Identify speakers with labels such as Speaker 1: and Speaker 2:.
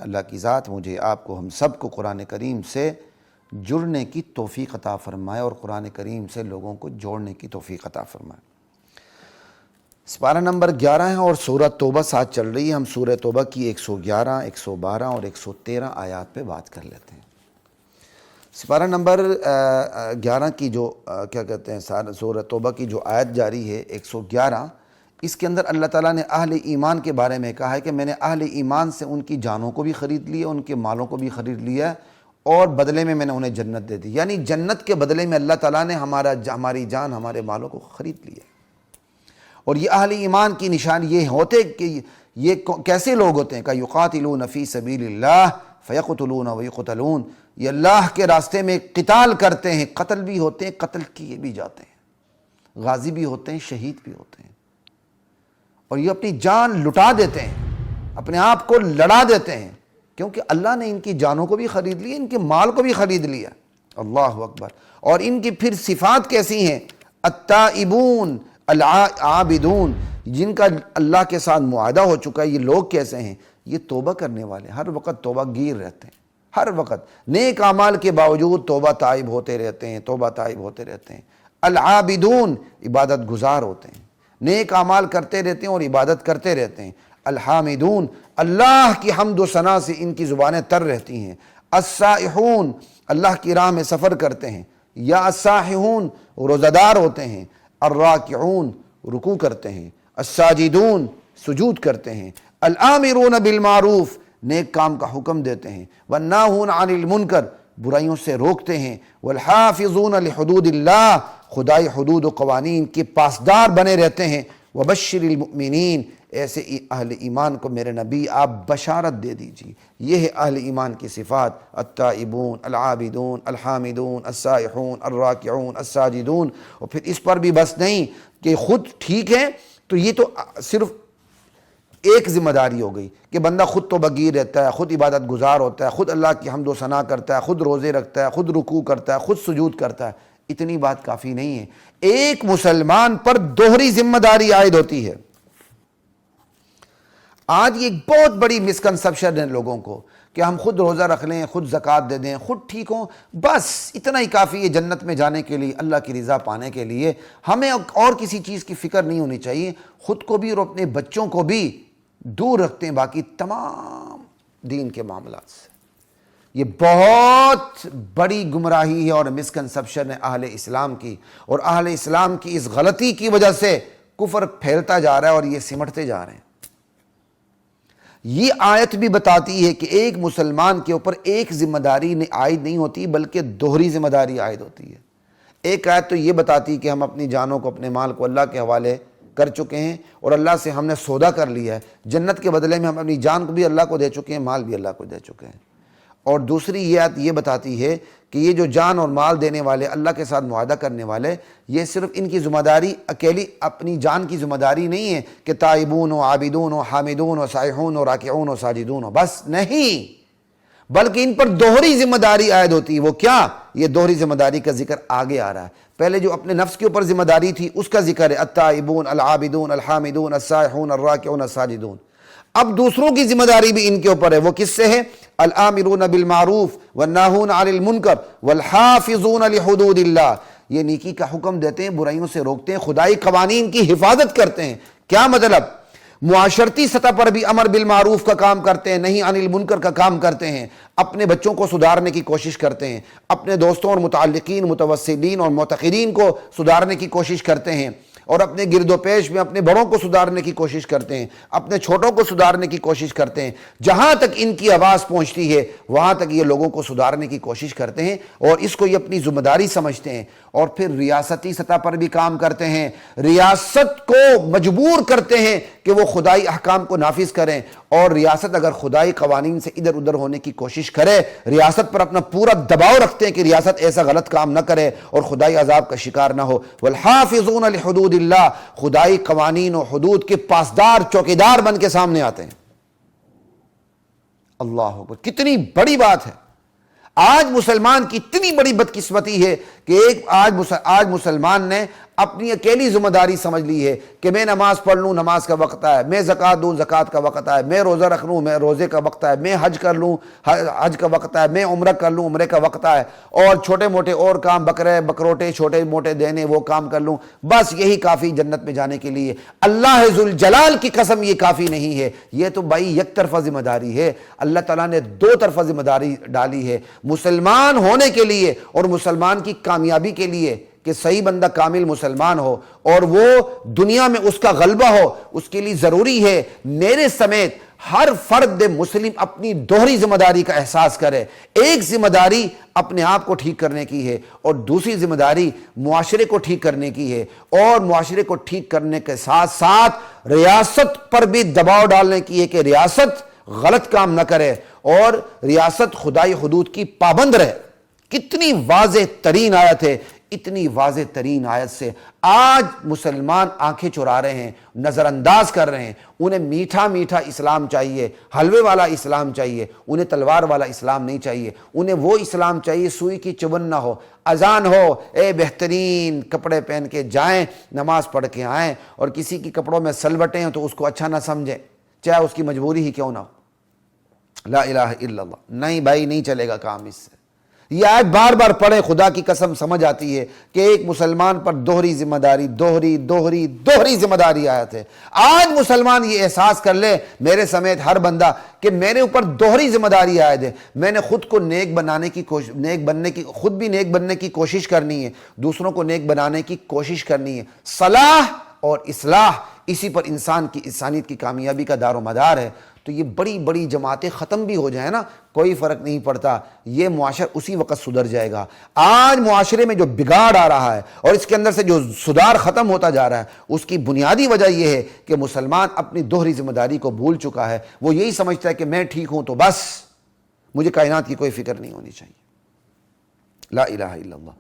Speaker 1: اللہ کی ذات مجھے آپ کو ہم سب کو قرآن کریم سے جڑنے کی توفیق عطا فرمائے اور قرآن کریم سے لوگوں کو جوڑنے کی توفیق عطا فرمائے۔ سپارہ نمبر 11 ہے اور سورہ توبہ ساتھ چل رہی ہے۔ ہم سورہ توبہ کی 111، 112 اور 113 آیات پہ بات کر لیتے ہیں۔ سپارہ نمبر 11 کی جو کیا کہتے ہیں سورہ توبہ کی جو آیت جاری ہے 111، اس کے اندر اللہ تعالیٰ نے اہل ایمان کے بارے میں کہا ہے کہ میں نے اہل ایمان سے ان کی جانوں کو بھی خرید لیا، ان کے مالوں کو بھی خرید لیا اور بدلے میں نے انہیں جنت دے دی۔ یعنی جنت کے بدلے میں اللہ تعالیٰ نے ہماری جان، ہمارے مالوں کو خرید لیا۔ اور یہ اہل ایمان کی نشان یہ ہوتے کہ یہ کیسے لوگ ہوتے ہیں کہ یقاتلون فی سبیل اللہ فیقتلون ویقتلون، یہ اللہ کے راستے میں قتال کرتے ہیں، قتل بھی ہوتے ہیں، قتل کیے بھی جاتے ہیں، غازی بھی ہوتے ہیں، شہید بھی ہوتے ہیں، اور یہ اپنی جان لٹا دیتے ہیں، اپنے آپ کو لڑا دیتے ہیں، کیونکہ اللہ نے ان کی جانوں کو بھی خرید لیا، ان کے مال کو بھی خرید لیا۔ اللہ اکبر۔ اور ان کی پھر صفات کیسی ہیں؟ التائبون العابدون، جن کا اللہ کے ساتھ معاہدہ ہو چکا ہے۔ یہ لوگ کیسے ہیں؟ یہ توبہ کرنے والے، ہر وقت توبہ گیر رہتے ہیں، ہر وقت نیک اعمال کے باوجود توبہ تائب ہوتے رہتے ہیں، توبہ تائب ہوتے رہتے ہیں۔ العابدون، عبادت گزار ہوتے ہیں، نیک اعمال کرتے رہتے ہیں اور عبادت کرتے رہتے ہیں۔ الحامدون، اللہ کی حمد و ثنا سے ان کی زبانیں تر رہتی ہیں۔ السائحون، اللہ کی راہ میں سفر کرتے ہیں، یا الساححون، روزہ دار ہوتے ہیں۔ الراکعون، رکوع کرتے ہیں۔ الساجدون، سجود کرتے ہیں۔ الآمرون بالمعروف، نیک کام کا حکم دیتے ہیں۔ والناہون عن المنکر، برائیوں سے روکتے ہیں۔ والحافظون لحدود اللہ، خدائی حدود و قوانین کے پاسدار بنے رہتے ہیں۔ وبشر المؤمنین، ایسے اہل ایمان کو میرے نبی آپ بشارت دے دیجیے۔ یہ ہے اہل ایمان کی صفات، التائبون العابدون الحامدون السائحون الراکعون الساجدون۔ اور پھر اس پر بھی بس نہیں کہ خود ٹھیک ہے، تو یہ تو صرف ایک ذمہ داری ہو گئی کہ بندہ خود توبہ گیر رہتا ہے، خود عبادت گزار ہوتا ہے، خود اللہ کی حمد و ثنا کرتا ہے، خود روزے رکھتا ہے، خود رکوع کرتا ہے، خود سجود کرتا ہے۔ اتنی بات کافی نہیں ہے، ایک مسلمان پر دوہری ذمہ داری عائد ہوتی ہے۔ آج یہ ایک بہت بڑی مسکنسپشن ہے لوگوں کو کہ ہم خود روزہ رکھ لیں، خود زکوٰۃ دے دیں، خود ٹھیک ہوں، بس اتنا ہی کافی ہے جنت میں جانے کے لیے، اللہ کی رضا پانے کے لیے۔ ہمیں اور کسی چیز کی فکر نہیں ہونی چاہیے، خود کو بھی اور اپنے بچوں کو بھی دور رکھتے ہیں باقی تمام دین کے معاملات سے۔ یہ بہت بڑی گمراہی ہے اور مسکنسپشن ہے اہل اسلام کی، اور اہل اسلام کی اس غلطی کی وجہ سے کفر پھیلتا جا رہا ہے اور یہ سمٹتے جا رہے ہیں۔ یہ آیت بھی بتاتی ہے کہ ایک مسلمان کے اوپر ایک ذمہ داری عائد نہیں ہوتی بلکہ دوہری ذمہ داری عائد ہوتی ہے۔ ایک آیت تو یہ بتاتی ہے کہ ہم اپنی جانوں کو، اپنے مال کو اللہ کے حوالے کر چکے ہیں اور اللہ سے ہم نے سودا کر لیا ہے، جنت کے بدلے میں ہم اپنی جان کو بھی اللہ کو دے چکے ہیں، مال بھی اللہ کو دے چکے ہیں۔ اور دوسری یہ آیت یہ بتاتی ہے کہ یہ جو جان اور مال دینے والے، اللہ کے ساتھ معاہدہ کرنے والے، یہ صرف ان کی ذمہ داری اکیلی اپنی جان کی ذمہ داری نہیں ہے کہ تائبون و عابدون و حامدون و سائحون و راکعون و ساجدون ہو، بس نہیں، بلکہ ان پر دوہری ذمہ داری عائد ہوتی ہے۔ وہ کیا؟ یہ دوہری ذمہ داری کا ذکر آگے آ رہا ہے۔ پہلے جو اپنے نفس کے اوپر ذمہ داری تھی اس کا ذکر ہے، التائبون العابدون الحامدون السائحون الراکعون الساجدون۔ اب دوسروں کی ذمہ داری بھی ان کے اوپر ہے، وہ کس سے ہے؟ الآمرون بالمعروف والناہون عن المنکر والحافظون لحدود اللہ، یہ نیکی کا حکم دیتے ہیں، برائیوں سے روکتے ہیں، خدائی قوانین کی حفاظت کرتے ہیں۔ کیا مطلب؟ معاشرتی سطح پر بھی امر بالمعروف کا کام کرتے ہیں، نہیں عن المنکر کا کام کرتے ہیں، اپنے بچوں کو سدھارنے کی کوشش کرتے ہیں، اپنے دوستوں اور متعلقین، متوسلین اور معتقدین کو سدھارنے کی کوشش کرتے ہیں، اور اپنے گرد و پیش میں اپنے بڑوں کو سدھارنے کی کوشش کرتے ہیں، اپنے چھوٹوں کو سدھارنے کی کوشش کرتے ہیں۔ جہاں تک ان کی آواز پہنچتی ہے وہاں تک یہ لوگوں کو سدھارنے کی کوشش کرتے ہیں اور اس کو یہ اپنی ذمہ داری سمجھتے ہیں۔ اور پھر ریاستی سطح پر بھی کام کرتے ہیں، ریاست کو مجبور کرتے ہیں کہ وہ خدائی احکام کو نافذ کریں، اور ریاست اگر خدائی قوانین سے ادھر ادھر ہونے کی کوشش کرے، ریاست پر اپنا پورا دباؤ رکھتے ہیں کہ ریاست ایسا غلط کام نہ کرے اور خدائی عذاب کا شکار نہ ہو۔ والحافظون لحدود اللہ، خدائی قوانین و حدود کے پاسدار، چوکیدار بن کے سامنے آتے ہیں۔ اللہ اکبر، کتنی بڑی بات ہے۔ آج مسلمان کی اتنی بڑی بدقسمتی ہے کہ آج مسلمان نے اپنی اکیلی ذمہ داری سمجھ لی ہے کہ میں نماز پڑھ لوں نماز کا وقت ہے، میں زکوٰۃ دوں زکوٰۃ کا وقت ہے، میں روزہ رکھ لوں میں روزے کا وقت ہے، میں حج کر لوں حج کا وقت ہے، میں عمرہ کر لوں عمرے کا وقت ہے، اور چھوٹے موٹے اور کام بکرے بکروٹے چھوٹے موٹے دینے وہ کام کر لوں، بس یہی کافی جنت میں جانے کے لیے۔ اللہ ذوالجلال کی قسم یہ کافی نہیں ہے، یہ تو بھائی یک طرفہ ذمہ داری ہے۔ اللہ تعالیٰ نے دو طرفہ ذمہ داری ڈالی ہے، مسلمان ہونے کے لیے اور مسلمان کی کامیابی کے لیے، کہ صحیح بندہ کامل مسلمان ہو اور وہ دنیا میں اس کا غلبہ ہو، اس کے لیے ضروری ہے میرے سمیت ہر فرد مسلم اپنی دوہری ذمہ داری کا احساس کرے۔ ایک ذمہ داری اپنے آپ کو ٹھیک کرنے کی ہے اور دوسری ذمہ داری معاشرے کو ٹھیک کرنے کی ہے، اور معاشرے کو ٹھیک کرنے کے ساتھ ساتھ ریاست پر بھی دباؤ ڈالنے کی ہے کہ ریاست غلط کام نہ کرے اور ریاست خدائی حدود کی پابند رہے۔ کتنی واضح ترین آیت ہے، اتنی واضح ترین آیت سے آج مسلمان آنکھیں چرا رہے ہیں، نظر انداز کر رہے ہیں۔ انہیں میٹھا میٹھا اسلام چاہیے، حلوے والا اسلام چاہیے، انہیں تلوار والا اسلام نہیں چاہیے، انہیں وہ اسلام چاہیے سوئی کی چبن نہ ہو، اذان ہو، اے بہترین کپڑے پہن کے جائیں نماز پڑھ کے آئیں، اور کسی کی کپڑوں میں سلوٹیں ہیں تو اس کو اچھا نہ سمجھیں، چاہے اس کی مجبوری ہی کیوں نہ ہو۔ لا الہ الا اللہ، نہیں بھائی نہیں چلے گا کام اس سے۔ یہ آیت بار بار پڑھیں، خدا کی قسم سمجھ آتی ہے کہ ایک مسلمان پر دوہری ذمہ داری دوہری ذمہ داری آیت ہے۔ آج مسلمان یہ احساس کر لے میرے سمیت ہر بندہ کہ میرے اوپر دوہری ذمہ داری آیت ہے، میں نے خود کو نیک بنانے کی خود بھی نیک بننے کی کوشش کرنی ہے، دوسروں کو نیک بنانے کی کوشش کرنی ہے۔ صلاح اور اصلاح، اسی پر انسان کی انسانیت کی کامیابی کا دار و مدار ہے۔ تو یہ بڑی بڑی جماعتیں ختم بھی ہو جائیں نا، کوئی فرق نہیں پڑتا، یہ معاشرہ اسی وقت سدھر جائے گا۔ آج معاشرے میں جو بگاڑ آ رہا ہے اور اس کے اندر سے جو سدھار ختم ہوتا جا رہا ہے، اس کی بنیادی وجہ یہ ہے کہ مسلمان اپنی دوہری ذمہ داری کو بھول چکا ہے۔ وہ یہی سمجھتا ہے کہ میں ٹھیک ہوں تو بس مجھے کائنات کی کوئی فکر نہیں ہونی چاہیے۔ لا الہ الا اللہ۔